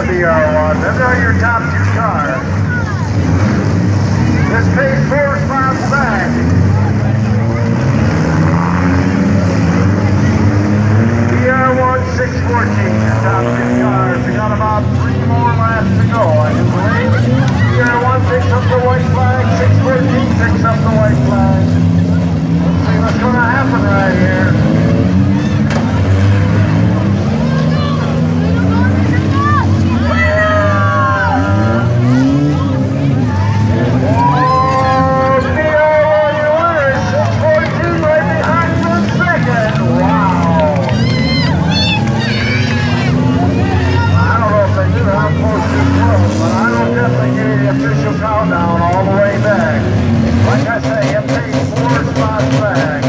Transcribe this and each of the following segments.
DR1. Them are your top two cars. This pays 4 spots back. DR1 614, your top two cars. We got about 3 more laps to go, I do believe. DR1 picks up the white flag, 614 picks up the white flag. Let's see what's going to happen right here. Countdown all the way back. Like I say, it takes 4 spots back.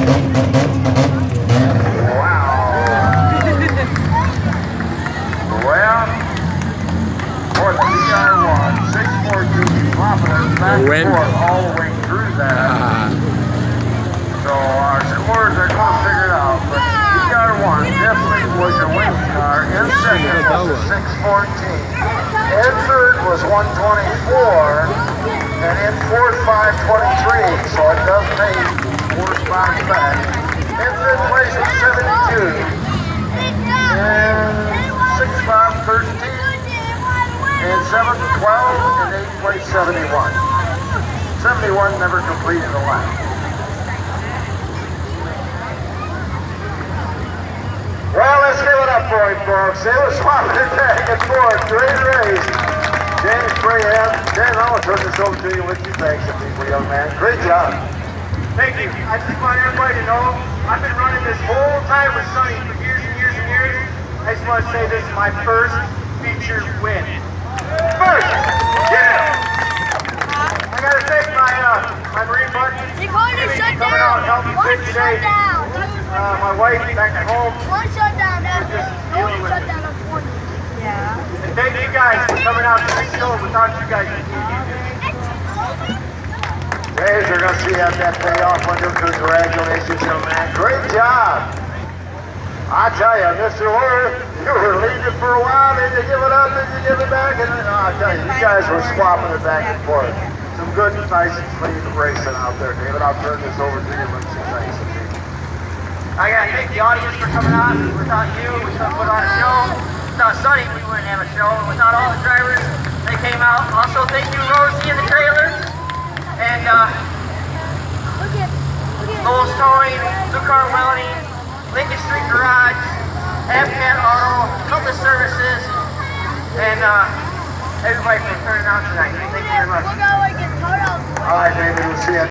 Wow. Well, for the DR1, 642, dropping it back and forth all the way through that. So our scores are going to figure it out. But DR1 definitely was your winning car. In second was the 614. In third was 124, and in fourth 523, so it does pay 4 spots back. In fifth place was 72, and sixth 513, and seventh 12, and eighth place 71. 71 never completed a lap. Well, let's give it up for him, folks. They were swapping it back and forth. Great race. James Brayhead. Dan, I'll turn this over to you with you. Thanks, people, young man. Great job. Thank you. I just want everybody to know I've been running this whole time with Sonny for years and years and years. I just want to say this is my first feature win. First! Yeah! I got to thank my Marine buddy. You're going to shut coming out and down. helping me One fit today. shutdown. My wife back at home. One shutdown. That's it. One shutdown of 20. Yeah. And thank you guys for coming out to the show. Without you guys, Hey, you're going to see that payoff on you. Congratulations, young man. Great job. I tell you, Mr. Lawyer, you were leading it for a while, then you give it up, then you give it back, and then, I tell you, you guys were swapping it back and forth. Some good, nice, clean racing out there, David. I'll turn this over to you and some thanks. I gotta thank the audience for coming out. Without you, we couldn't put on a show. Without Sonny, we wouldn't have a show. And without all the drivers, they came out. Also, thank you, Rosie in the trailer. And Lowe's Towing, Blue Car Welding, Lincoln Street Garage, Afghan Auto, Compass Services, and everybody for turning out tonight. Thank you very much. All right, David, we'll see you.